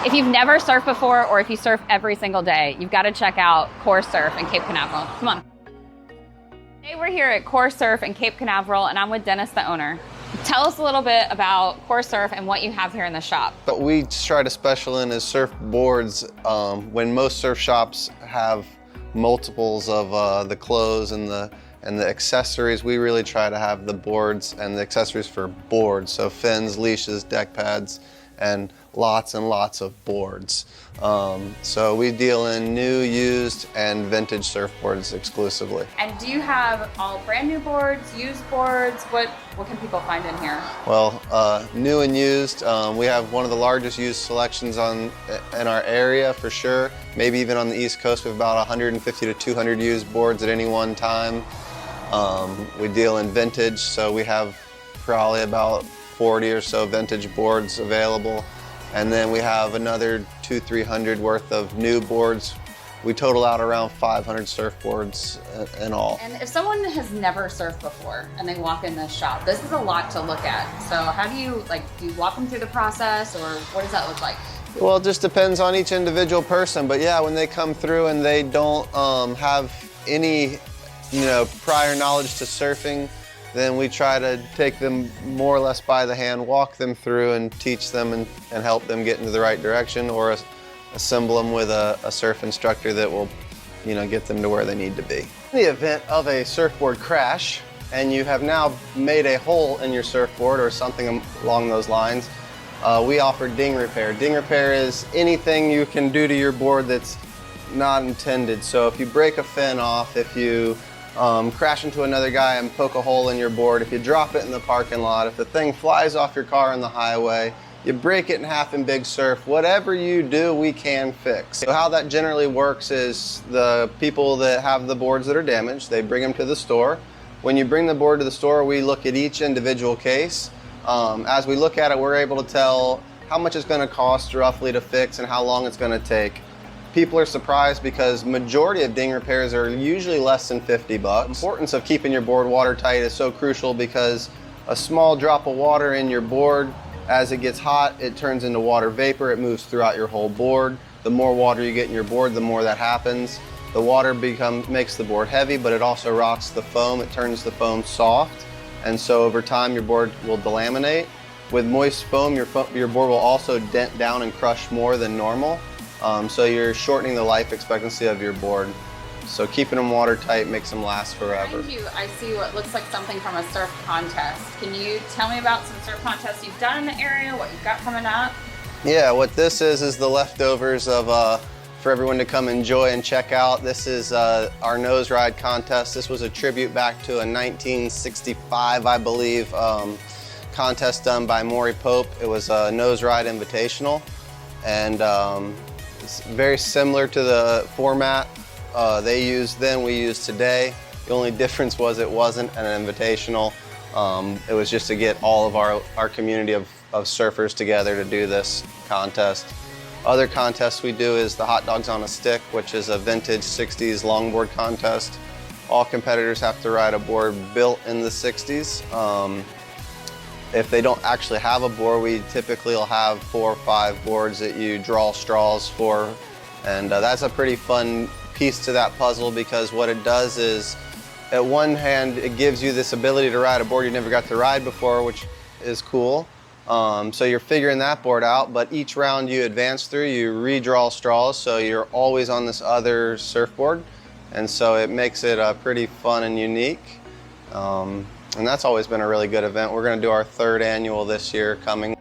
If you've never surfed before, or if you surf every single day, you've got to check out 𝐂𝐨𝐫𝐶 in Cape Canaveral. Come on. Today we're here at 𝐂𝐨𝐶 in Cape Canaveral, and I'm with Dennis, the owner. Tell us a little bit about 𝐂𝐨𝐶 and what you have here in the shop. What we try to special in is surfboards. When most surf shops have multiples of the clothes and the accessories, we really try to have the boards and the accessories for boards. So fins, leashes, deck pads, and lots of boards. So we deal in new, used, and vintage surfboards exclusively. And do you have all brand new boards, used boards? What can people find in here? Well, new and used, we have one of the largest used selections in our area for sure. Maybe even on the East Coast, we have about 150 to 200 used boards at any one time. We deal in vintage, so we have probably about 40 or so vintage boards available. And then we have another 200-300 worth of new boards. We total out around 500 surfboards in all. And if someone has never surfed before and they walk in this shop, this is a lot to look at. So how do you walk them through the process, or what does that look like? Well, it just depends on each individual person. But yeah, when they come through and they don't have any prior knowledge to surfing, then we try to take them more or less by the hand, walk them through and teach them and help them get into the right direction, or assemble them with a surf instructor that will get them to where they need to be. In the event of a surfboard crash and you have now made a hole in your surfboard or something along those lines, we offer ding repair. Ding repair is anything you can do to your board that's not intended. So if you break a fin off, if you crash into another guy and poke a hole in your board, if you drop it in the parking lot, if the thing flies off your car on the highway, you break it in half in big surf, whatever you do, we can fix. So how that generally works is the people that have the boards that are damaged, they bring them to the store. When you bring the board to the store, we look at each individual case. As we look at it, we're able to tell how much it's going to cost roughly to fix and how long it's going to take. People are surprised because majority of ding repairs are usually less than 50 bucks. The importance of keeping your board watertight is so crucial because a small drop of water in your board, as it gets hot, it turns into water vapor. It moves throughout your whole board. The more water you get in your board, the more that happens. The water makes the board heavy, but it also rocks the foam. It turns the foam soft, and so over time your board will delaminate. With moist foam, your board will also dent down and crush more than normal. So you're shortening the life expectancy of your board. So keeping them watertight makes them last forever. Behind you, I see what looks like something from a surf contest. Can you tell me about some surf contests you've done in the area, what you've got coming up? Yeah, what this is the leftovers of for everyone to come enjoy and check out. This is our nose ride contest. This was a tribute back to a 1965, I believe, contest done by Maury Pope. It was a nose ride invitational, and it's very similar to the format they used then, we use today. The only difference was it wasn't an invitational. It was just to get all of our community of surfers together to do this contest. Other contests we do is the Hot Dogs on a Stick, which is a vintage 60s longboard contest. All competitors have to ride a board built in the 60s. If they don't actually have a board, we typically will have 4 or 5 boards that you draw straws for. And that's a pretty fun piece to that puzzle, because what it does is, at one hand, it gives you this ability to ride a board you never got to ride before, which is cool. So you're figuring that board out, but each round you advance through, you redraw straws, so you're always on this other surfboard. And so it makes it pretty fun and unique. And that's always been a really good event. We're going to do our 3rd annual this year coming.